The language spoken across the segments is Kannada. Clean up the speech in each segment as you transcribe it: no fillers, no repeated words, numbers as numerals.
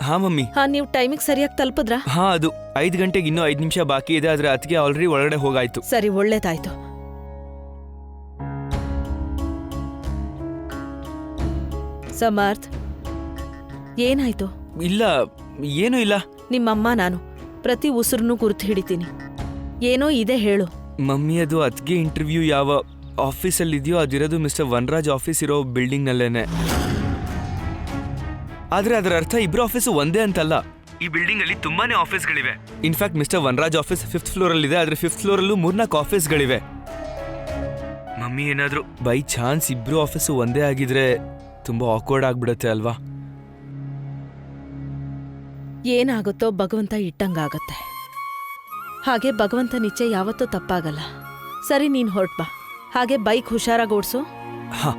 ಹಾ ಮಮ್ಮಿ. ನೀವು ಟೈಮಿಗೆ ಸರಿಯಾಗಿ ತಲುಪಿದ್ರಾ? ಹಾ, ಅದು 5 ಗಂಟೆಗೆ ಇನ್ನೂ 5 ನಿಮಿಷ ಬಾಕಿ ಇದೆ. ಆದ್ರೆ ಅದಕ್ಕೆ ಆಲ್ರೆಡಿ ಒಳಗಡೆ ಹೋಗಾಯ್ತು. ಸರಿ, ಒಳ್ಳೇದಾಯ್ತು. ಸಮರ್ಥ್, ಏನಾಯ್ತು? ಇಲ್ಲ, ಏನೂ ಇಲ್ಲ. ನಿಮ್ಮಮ್ಮ ನಾನು ಪ್ರತಿ ಉಸಿರನ್ನು ಗುರುತು ಹಿಡಿತೀನಿ. ಏನೋ ಇದೆ, ಹೇಳು. ಮಮ್ಮಿ, ಅದು ಅದಕ್ಕೆ ಇಂಟರ್ವ್ಯೂ ಯಾವ ಆಫೀಸಲ್ಲಿದೆಯೋ ಅದಿರೋದು ಮಿಸ್ಟರ್ ವನರಾಜ್ ಆಫೀಸ್ ಇರೋ ಬಿಲ್ಡಿಂಗ್ನಲ್ಲೇನೆ. ಆದ್ರೆ ಅದರ ಅರ್ಥ ಇಬ್ರು ಆಫೀಸು ಒಂದೇ ಅಂತಲ್ಲ. ಈ ಬಿಲ್ಡಿಂಗ್ ಅಲ್ಲಿ ತುಂಬಾನೇ ಆಫೀಸ್ಗಳಿವೆ. In fact mister Vanaraj office 5th floor ಅಲ್ಲಿ ಇದೆ. ಆದ್ರೆ 5th ಫ್ಲೋರ್ ಅಲ್ಲೂ 3-4 ಆಫೀಸ್ಗಳಿವೆ. ಮಮ್ಮಿ, ಏನಾದ್ರು ಬೈ ಚಾನ್ಸ್ ಇಬ್ರು ಆಫೀಸು ಒಂದೇ ಆಗಿದ್ರೆ ತುಂಬಾ ಆಕ್ವರ್ಡ್ ಆಗ್ಬಿಡತ್ತೆ ಅಲ್ವಾ? ಏನಾಗುತ್ತೋ ಭಗವಂತ ಇಟ್ಟಂಗಾಗತ್ತೆ. ಹಾಗೆ ಭಗವಂತನ ಇಚ್ಛೆ ಯಾವತ್ತೂ ತಪ್ಪಾಗಲ್ಲ. ಸರಿ, ನೀನ್ ಹೊರಟ್ಬಾ. ಹಾಗೆ ಬೈಕ್ ಹುಷಾರಾಗಿ ಓಡ್ಸು. ಹಾ.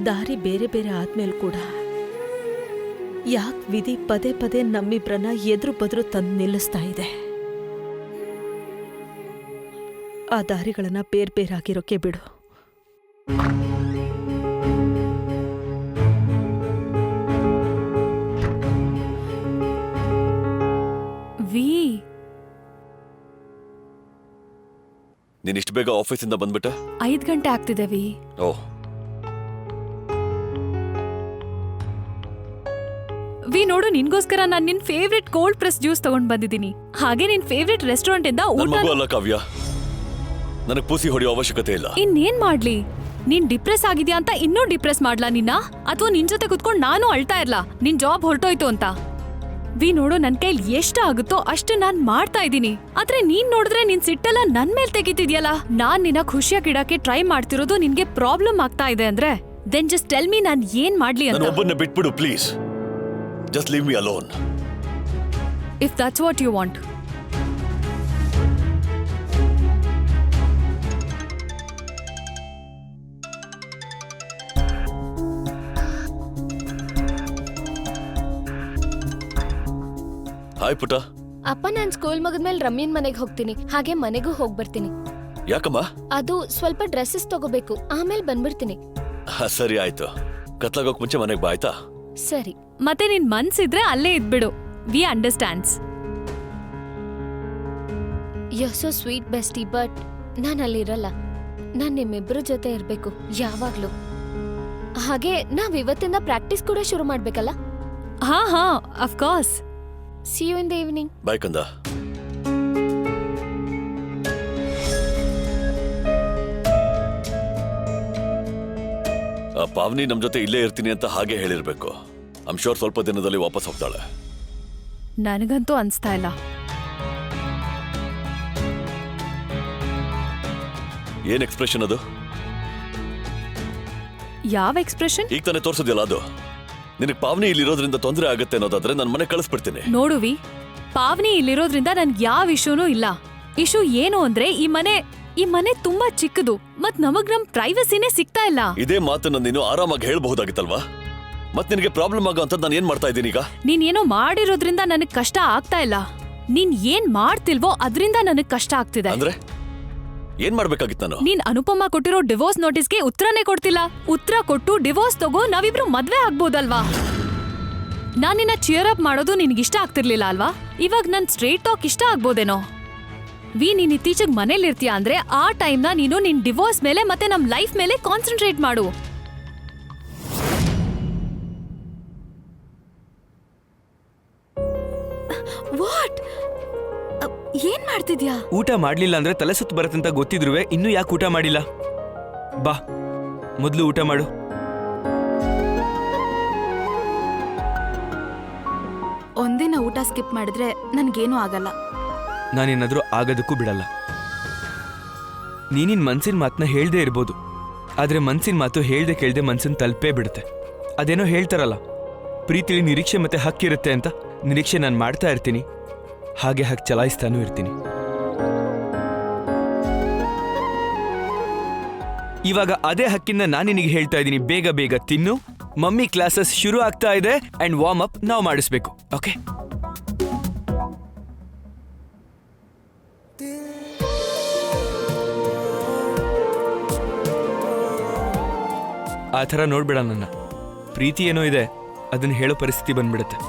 ದಾರಿ ಬೇರೆ ಬೇರೆ ಆದ್ಮೇಲೆ ಕೂಡ ಯಾಕೆ ವಿಧಿ ಪದೇ ಪದೇ ನಮ್ಮಿಬ್ರನ್ನ ಎದುರು ಬದ್ರು ತಂದು ನಿಲ್ಲಿಸ್ತಾ ಇದೆ? ಆ ದಾರಿಗಳನ್ನ ಬೇರೆ ಬೇರೆ ಆಗಿರೋಕೆ ಬಿಡು. ನೀನ್ ಇಷ್ಟು ಬೇಗ ಆಫೀಸಿಂದ ಬಂದ್ಬಿಟ್ಟ? 5 ಗಂಟೆ ಆಗ್ತಿದೆ ವಿ. ಓಹ್. ವಿ, ನೋಡು, ನಿನ್ಗೋಸ್ಕರ ನಾನು ನಿನ್ ಫೇವ್ರೆಟ್ ಕೋಲ್ಡ್ ಪ್ರೆಸ್ ಜ್ಯೂಸ್ ತಗೊಂಡ್ ಬಂದಿದ್ದೀನಿ. ಹಾಗೆ ನಿನ್ ಫೇವ್ರೆಟ್ ರೆಸ್ಟೋರೆಂಟ್ ಇಂದ ಊಟ. ಮಗು ಅಲ್ಲ ಕಾವ್ಯ, ನನಗೆ ಪೂಸಿ ಹೊಡೆಯೋ ಅವಶ್ಯಕತೆ ಇಲ್ಲ. ಇನ್ನೇನ್ ಮಾಡ್ಲಿ? ನೀನ್ ಡಿಪ್ರೆಸ್ ಆಗಿದ್ಯಾ ಅಂತ ಇನ್ನೂ ಡಿಪ್ರೆಸ್ ಮಾಡ್ಲಾ ನಿನ್ನ? ಅಥವಾ ನಿನ್ ಜೊತೆ ಕುತ್ಕೊಂಡು ನಾನು ಅಳ್ತಾ ಇರ್ಲಾ ನಿನ್ ಜಾಬ್ ಹೊರಟೋಯ್ತು ಅಂತ? ವಿ, ನೋಡು, ನನ್ ಕೈಲಿ ಎಷ್ಟ ಆಗುತ್ತೋ ಅಷ್ಟು ನಾನ್ ಮಾಡ್ತಾ ಇದ್ದೀನಿ. ಆದ್ರೆ ನೀನ್ ನೋಡಿದ್ರೆ ನಿನ್ ಸಿಟ್ಟೆಲ್ಲ ನನ್ ಮೇಲ್ ತೆಗಿತಿದ್ಯಲ್ಲ. ನಾನ್ ನಿನ್ನ ಖುಷಿಯಾಗಿಡಕ್ಕೆ ಟ್ರೈ ಮಾಡ್ತಿರೋದು ನಿನ್ಗೆ ಪ್ರಾಬ್ಲಮ್ ಆಗ್ತಾ ಇದೆ ಅಂದ್ರೆ ದೆನ್ ಜಸ್ಟ್ ಟೆಲ್ ಮೀ, ನಾನ್ ಏನ್ ಮಾಡ್ಲಿ ಅಂತ. ಒಬ್ಬನ್ನ ಬಿಟ್ಬಿಡು please. Just leave me alone. If that's what you want. Hi ಪುಟ. ಅಪ್ಪ, ನಾನ್ ಸ್ಕೂಲ್ ಮುಗಿದ್ಮೇಲೆ ರಮ್ಯನ್ ಮನೆಗೆ ಹೋಗ್ತೀನಿ. ಹಾಗೆ ಮನೆಗೂ ಹೋಗ್ ಬರ್ತೀನಿ. ಯಾಕಮ್ಮ? ಅದು ಸ್ವಲ್ಪ ಡ್ರೆಸ್ಸಸ್ ತಗೋಬೇಕು, ಆಮೇಲೆ ಬಂದ್ಬಿಡ್ತೀನಿ. ಸರಿ, ಆಯ್ತು. ಕತ್ಲಾಗೋಕ್ ಮುಂಚೆ ಮನೆಗೆ ಬಾ, ಆಯ್ತಾ? ಸರಿ. ಮತ್ತೆ ನಿನ್ ಮನ್ಸಿದ್ರೆ ಅಲ್ಲೇ ಇದ್ಬಿಡು. We understands. You so sweet bestie, but ನಾನು ಅಲ್ಲಿರಲ್ಲ. ನಾನ್ ನಿಮ್ಮಿಬ್ರ ಜೊತೆ ಇರ್ಬೇಕು ಯಾವಾಗ್ಲೂ. ಹಾಗೆ ನಾವ್ ಇವತ್ತಿಂದ ಪ್ರಾಕ್ಟೀಸ್ ಕೂಡ ಶುರು ಮಾಡ್ಬೇಕಲ್ಲ? ಹಾ ಹಾ, of course. See you in the evening. Bye ಕಂದ. ಪಾವನಿ ನಮ್ ಜೊತೆ ಇಲ್ಲೇ ಇರ್ತೀನಿ ಅಂತ ಹಾಗೆ ಹೇಳಿರ್ಬೇಕು. ಐಮ್ ಶೋರ್ ಸ್ವಲ್ಪ ದಿನದಲ್ಲಿ ವಾಪಸ್ ಹೋಗ್ತಾಳೆ. ನನಗಂತೂ ಅನ್ಸ್ತಾ ಇಲ್ಲ. ಏನ್ ಎಕ್ಸ್ಪ್ರೆಷನ್ ಅದು? ಯಾವ ಎಕ್ಸ್ಪ್ರೆಷನ್? ಈಗ ತಾನೇ ತೋರ್ಸೋದಿಲ್ಲ ಅದು. ನಿನಗೆ ಪಾವನಿ ಇಲ್ಲಿರೋದ್ರಿಂದ ತೊಂದರೆ ಆಗುತ್ತೆ ಅನ್ನೋದಾದ್ರೆ ನಾನು ಮನೆ ಕಳಿಸ್ಬಿಡ್ತೀನಿ. ನೋಡುವಿ, ಪಾವನಿ ಇಲ್ಲಿರೋದ್ರಿಂದ ನನ್ಗೆ ಯಾವ ಇಶ್ಯೂನೂ ಇಲ್ಲ. ಇಶ್ಯೂ ಏನು ಅಂದ್ರೆ ಈ ಮನೆ ತುಂಬಾ ಚಿಕ್ಕದು ಮತ್ ನಮಗ್ ನಮ್ ಪ್ರೈವಸಿನೇ ಸಿಗ್ತಾ ಇಲ್ಲ. ಇದೇ ಮಾತನ್ನ ನೀನು ಆರಾಮಾಗಿ ಹೇಳ್ಬಹುದಾಗಿತ್ತಲ್ವಾ? ಮತ್ ನಿನಗೆ ಪ್ರಾಬ್ಲಮ್ ಆಗೋ ಅಂತ ನಾನು ಏನ್ ಮಾಡ್ತಾ ಇದ್ದೀನಿ ಈಗ? ನೀನ್ ಏನೋ ಮಾಡಿರೋದ್ರಿಂದ ನನಗ್ ಕಷ್ಟ ಆಗ್ತಾ ಇಲ್ಲ. ನೀನ್ ಏನ್ ಮಾಡ್ತಿಲ್ವೋ ಅದ್ರಿಂದ ನನಗ್ ಕಷ್ಟ ಆಗ್ತಿದೆ. ಅಂದ್ರೆ ಏನ್ ಮಾಡ್ಬೇಕಾಗಿತ್ತು ನಾನು? ನೀನ್ ಅನುಪಮ ಕೊಟ್ಟಿರೋ ಡಿವೋರ್ಸ್ ನೋಟಿಸ್ಗೆ ಉತ್ತರನೇ ಕೊಡ್ತಿಲ್ಲ. ಉತ್ತರ ಕೊಟ್ಟು ಡಿವೋರ್ಸ್ ತಗೋ, ನಾವಿಬ್ರು ಮದ್ವೆ ಆಗ್ಬೋದಲ್ವಾ? ನಾನ್ ನಿನ್ನ ಚಿಯರ್ ಅಪ್ ಮಾಡೋದು ನಿನ್ಗಿಷ್ಟ ಆಗ್ತಿರ್ಲಿಲ್ಲ ಅಲ್ವಾ? ಇವಾಗ ನನ್ ಸ್ಟ್ರೇಟ್ ಟಾಕ್ ಇಷ್ಟ ಆಗ್ಬೋದೇನೋ? ವಿ, ನೀನ್ ಇತ್ತೀಚೆಗೆ ಮನೇಲಿರ್ತೀಯ ಅಂದ್ರೆ ಆ ಟೈಮ್ನ ನೀನು ನಿನ್ ಡಿವೋರ್ಸ್ ಮೇಲೆ ಮತ್ತೆ ನಮ್ ಲೈಫ್ ಮೇಲೆ ಕಾನ್ಸಂಟ್ರೇಟ್ ಮಾಡು. ವಾಟ್? ಏನ್ ಮಾಡ್ತಿದ್ಯಾ? ಊಟ ಮಾಡ್ಲಿಲ್ಲ ಅಂದ್ರೆ ತಲೆ ಸುತ್ತು ಬರತ್ತಂತ ಗೊತ್ತಿದ್ರುವೆ ಇನ್ನೂ ಯಾಕೆ ಊಟ ಮಾಡಿಲ್ಲ? ಬಾ, ಮೊದ್ಲು ಊಟ ಮಾಡು. ಒಂದಿನ ಊಟ ಸ್ಕಿಪ್ ಮಾಡಿದ್ರೆ ನನ್ಗೇನೂ ಆಗಲ್ಲ. ನಾನೇನಾದ್ರೂ ಆಗೋದಕ್ಕೂ ಬಿಡಲ್ಲ. ನೀನಿನ್ ಮನ್ಸಿನ ಮಾತನ್ನ ಹೇಳ್ದೇ ಇರ್ಬೋದು, ಆದ್ರೆ ಮನ್ಸಿನ ಮಾತು ಹೇಳ್ದೆ ಕೇಳ್ದೆ ಮನ್ಸನ್ ತಲುಪೇ ಬಿಡುತ್ತೆ. ಅದೇನೋ ಹೇಳ್ತಾರಲ್ಲ, ಪ್ರೀತಿಲಿ ನಿರೀಕ್ಷೆ ಮತ್ತೆ ಹಕ್ಕಿರುತ್ತೆ ಅಂತ. ನಿರೀಕ್ಷೆ ನಾನು ಮಾಡ್ತಾ ಇರ್ತೀನಿ, ಹಾಗೆ ಹಕ್ ಚಲಾಯಿಸ್ತಾನೂ ಇರ್ತೀನಿ. ಇವಾಗ ಅದೇ ಹಕ್ಕಿಂದ ನಾನು ನಿನಗೆ ಹೇಳ್ತಾ ಇದ್ದೀನಿ, ಬೇಗ ಬೇಗ ತಿನ್ನು. ಮಮ್ಮಿ ಕ್ಲಾಸಸ್ ಶುರು ಆಗ್ತಾ ಇದೆ ಅಂಡ್ ವಾರ್ಮ್ ಅಪ್ ನಾವು ಮಾಡಿಸ್ಬೇಕು. ಓಕೆ? ಆ ಥರ ನೋಡ್ಬೇಡ ನನ್ನ. ಪ್ರೀತಿ ಏನೋ ಇದೆ, ಅದನ್ನ ಹೇಳೋ ಪರಿಸ್ಥಿತಿ ಬಂದ್ಬಿಡುತ್ತೆ.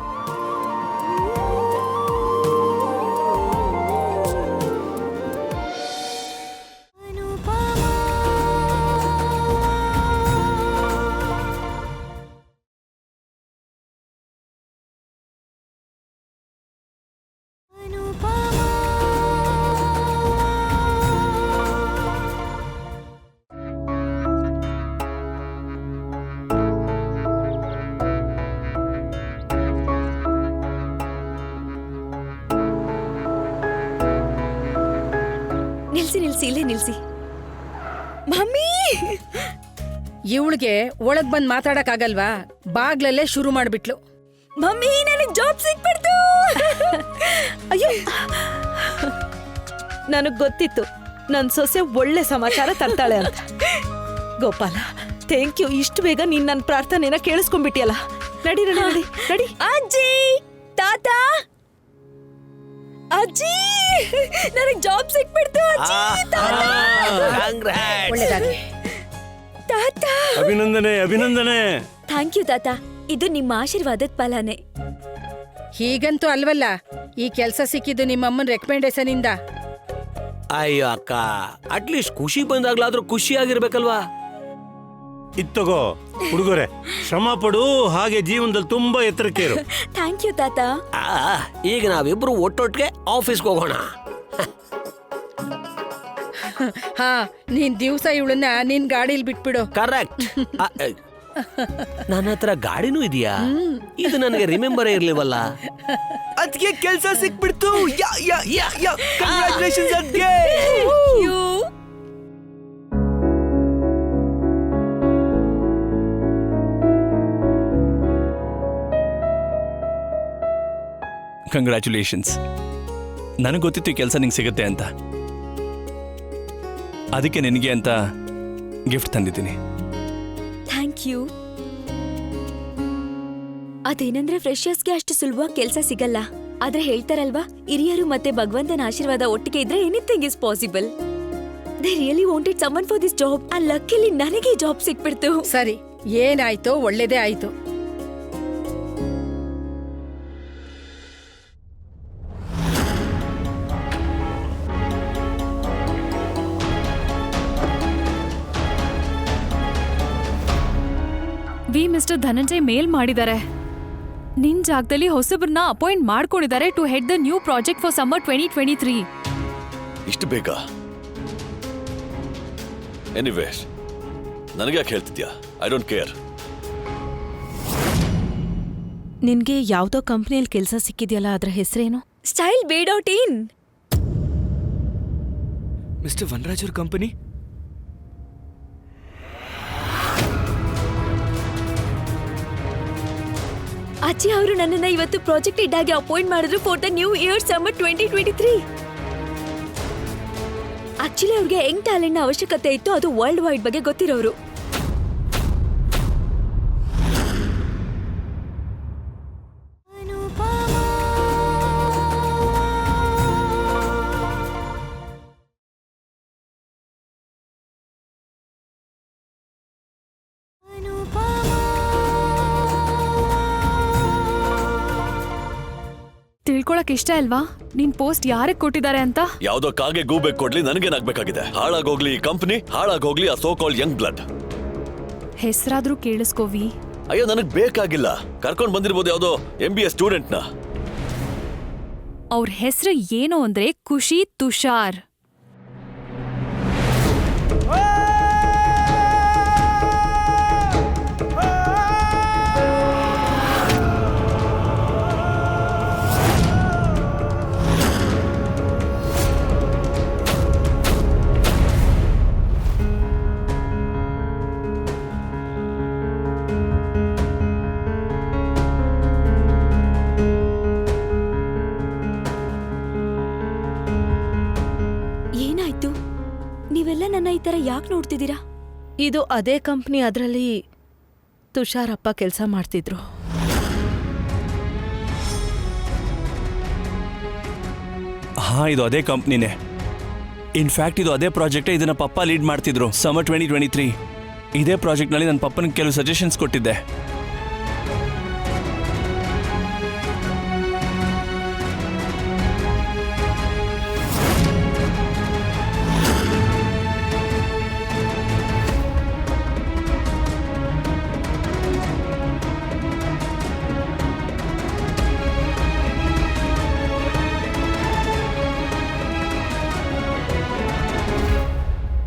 ನಿಲ್ಸಿ ಇಲ್ಲೇ ನಿಲ್ಸಿ. ಮಮ್ಮಿ, ಇವಳಿಗೆ ಒಳಗ್ ಬಂದ್ ಮಾತಾಡಕ್ ಆಗಲ್ವಾ? ಬಾಗ್ಲಲ್ಲೇ ಶುರು ಮಾಡ್ಬಿಟ್ಲು. ಮಮ್ಮಿ, ನನಗೆ ಜಾಬ್ ಸಿಕ್ಬಿಡ್ತು. ಅಯ್ಯೋ, ನನಗ್ ಗೊತ್ತಿತ್ತು ನನ್ ಸೊಸೆ ಒಳ್ಳೆ ಸಮಾಚಾರ ತರ್ತಾಳೆ ಅಂತ. Gopala, thank you. ಇಷ್ಟು ಬೇಗ ನೀನ್ ನನ್ನ ಪ್ರಾರ್ಥನೆನ ಕೇಳಿಸ್ಕೊಂಡ್ಬಿಟ್ಟಿಯಲ್ಲ. ನಡಿ ನಡಿ ನಡಿ ನಡಿ. ಅಜ್ಜಿ, ತಾತ, ಅಜ್ಜಿ, ನನಗೆ ಜಾಬ್ ಸಿಕ್ಬಿಡ್ತು. ಅಜ್ಜಿ, ತಾತ, ಒಳ್ಳೇದಾಗ್ಲಿ. ತಾತ, ಅಭಿನಂದನೆ ಅಭಿನಂದನೆ. ಥ್ಯಾಂಕ್ ಯು ತಾತ. ಇದು ನಿಮ್ಮ ಆಶೀರ್ವಾದದ ಫಲನೇ. ಹೀಗಂತೂ ಅಲ್ವಲ್ಲ, ಈ ಕೆಲ್ಸ ಸಿಕ್ಕಿದ್ದು ನಿಮ್ಮಮ್ಮನ ರೆಕಮೆಂಡೇಶನ್ ಇಂದ. ಅಯ್ಯೋ ಅಕ್ಕ, ಅಟ್ಲೀಸ್ಟ್ ಖುಷಿ ಬಂದಾಗ್ಲಾದ್ರೂ ಖುಷಿಯಾಗಿರ್ಬೇಕಲ್ವಾ? ಇತ್ತಗೋ ಹುಡುಗರೆ, ಶ್ರಮ ಪಡು, ಹಾಗೆ ಜೀವನದಲ್ಲಿ ತುಂಬಾ ಎತ್ತರಕ್ಕೆ ಇರು. ಥ್ಯಾಂಕ್ ಯು ತಾತ. ಈಗ ನಾವಿಬ್ರು ಒಟ್ಟೊಟ್ಟಿಗೆ ಆಫೀಸ್ಗೆ ಹೋಗೋಣ. ಹಾ, ನೀನ್ ದಿವ್ಸ ಇವಳನ್ನ ನಿನ್ ಗಾಡಿಲ್ ಬಿಟ್ಬಿಡು. ಕರೆಕ್ಟ್. ನನ್ನ ಹತ್ರ ಗಾಡಿನೂ ಇದೆಯಾ? ಇದು ನನಗೆ ರಿಮೆಂಬರ್ ಇರ್ಲಿವಲ್ಲ. ಅದಕ್ಕೆ ಕೆಲಸ ಸಿಕ್ಬಿಡ್ತು. ಕಂಗ್ರಾಚುಲೇಷನ್ಸ್ ಅದ್ಗೆ. ಕಂಗ್ರ್ಯಾಚುಲೇಷನ್ಸ್. ನನಗೆ ಗೊತ್ತಿತ್ತು ಈ ಕೆಲಸ ನಿಂಗೆ ಸಿಗುತ್ತೆ ಅಂತ. ಅದಕ್ಕೆ ನಿನಗೆ ಅಂತ ಗಿಫ್ಟ್ ತಂದಿದ್ದೀನಿ. Thank you. ಅದೇನಂದ್ರೆ ಫ್ರೆಶರ್ಸ್ಗೆ ಅಷ್ಟು ಸುಲಭವಾಗಿ ಕೆಲಸ ಸಿಗಲ್ಲ. ಆದ್ರೆ ಹೇಳ್ತಾರಲ್ವಾ, ಹಿರಿಯರು ಮತ್ತೆ ಭಗವಂತನ ಆಶೀರ್ವಾದ ಒಟ್ಟಿಗೆ ಇದ್ರೆ anything is possible. They really wanted someone for this job and luckily ನನಗೆ ಜಾಬ್ ಸಿಕ್ಬಿಡ್ತು. ಸರಿ, ಏನಾಯ್ತೋ ಒಳ್ಳೇದೇ ಆಯ್ತು. ಮಿಸ್ಟರ್ ಧನಂಜಯ್ ಮೇಲ್ ಮಾಡಿದ್ದಾರೆ. ನಿನ್ ಜಾಗದಲ್ಲಿ ಹೊಸಬ್ರನ್ನ ಅಪಾಯಿಂಟ್ ಮಾಡ್ಕೊಂಡಿದ್ದಾರೆ to head the new project for summer 2023. ಇಷ್ಟು ಬೇಗ? ಎನಿವೇಸ್, ನನಗೆ ಯಾಕೆ ಹೇಳ್ತಿದ್ಯಾ? I don't care. ನಿನ್ಗೆ ಯಾವ್ದೋ ಕಂಪ್ನಿಯಲ್ಲಿ ಕೆಲಸ ಸಿಕ್ಕಿದ್ಯಲ್ಲ, ಅದ್ರ ಹೆಸರೇನು? ಸ್ಟೈಲ್ ಬೇಡೌಟ್ ಇನ್. ಮಿಸ್ಟರ್ ವನರಾಜ್ ಅವ್ರ ಕಂಪನಿ? ಅಜ್ಜಿ ಅವರು ನನ್ನನ್ನ ಇವತ್ತು ಪ್ರಾಜೆಕ್ಟ್ ಹೆಡ್ ಆಗಿ ಅಪಾಯಿಂಟ್ ಮಾಡಿದ್ರು for the new year summer 2023. Actually ಅವ್ರಿಗೆ ಯಂಗ್ ಟ್ಯಾಲೆಂಟ್ ನ ಅವಶ್ಯಕತೆ ಇತ್ತು. ಅದು ವರ್ಲ್ಡ್ ವೈಡ್ ಬಗ್ಗೆ ಗೊತ್ತಿರೋರು. ತಿಳ್ಕೊಳಕ್ ಇಷ್ಟ ಅಲ್ವಾ ನಿನ್ ಪೋಸ್ಟ್ ಯಾರಿಗೆ ಕೊಟ್ಟಿದ್ದಾರೆ ಅಂತ? ಯಾವ್ದೋ ಕಾಗೆ ಗೂಬೆ ಕೊಡ್ಲಿ, ನನಗೇನಾಗ್ಬೇಕಾಗಿದೆ? ಹಾಳಾಗೋಗ್ಲಿ ಈ ಕಂಪನಿ, ಹಾಳಾಗೋಗ್ಲಿ ಆ ಸೋ ಕಾಲ್ಡ್ ಯಂಗ್ ಬ್ಲಡ್. ಹೆಸರಾದ್ರೂ ಕೇಳಿಸ್ಕೋವಿ. ಅಯ್ಯೋ, ನನಗ್ ಬೇಕಾಗಿಲ್ಲ. ಕರ್ಕೊಂಡ್ ಬಂದಿರ್ಬೋದು ಯಾವ್ದೋ MBA ಸ್ಟೂಡೆಂಟ್ನ. ಅವ್ರ ಹೆಸರು ಏನು ಅಂದ್ರೆ ಖುಷಿ ತುಷಾರ್. ಏನಾಯ್ತು? ನೀವೆಲ್ಲ ನನ್ನ ಈ ತರ ಯಾಕೆ ನೋಡ್ತಿದ್ದೀರಾ? ಇದು ಅದೇ ಕಂಪ್ನಿ, ಅದರಲ್ಲಿ ತುಷಾರಪ್ಪ ಕೆಲಸ ಮಾಡ್ತಿದ್ರು. ಹಾ, ಇದು ಅದೇ ಕಂಪ್ನಿನೇ. ಇನ್ಫ್ಯಾಕ್ಟ್ ಇದು ಅದೇ ಪ್ರಾಜೆಕ್ಟ್, ಇದನ್ನ ಪಪ್ಪ ಲೀಡ್ ಮಾಡ್ತಿದ್ರು. ಸಮ್ಮರ್ 2023 ಇದೇ ಪ್ರಾಜೆಕ್ಟ್ನಲ್ಲಿ ನನ್ನ ಪಪ್ಪನಿಗೆ ಕೆಲವು ಸಜೆಷನ್ಸ್ ಕೊಟ್ಟಿದ್ದೆ.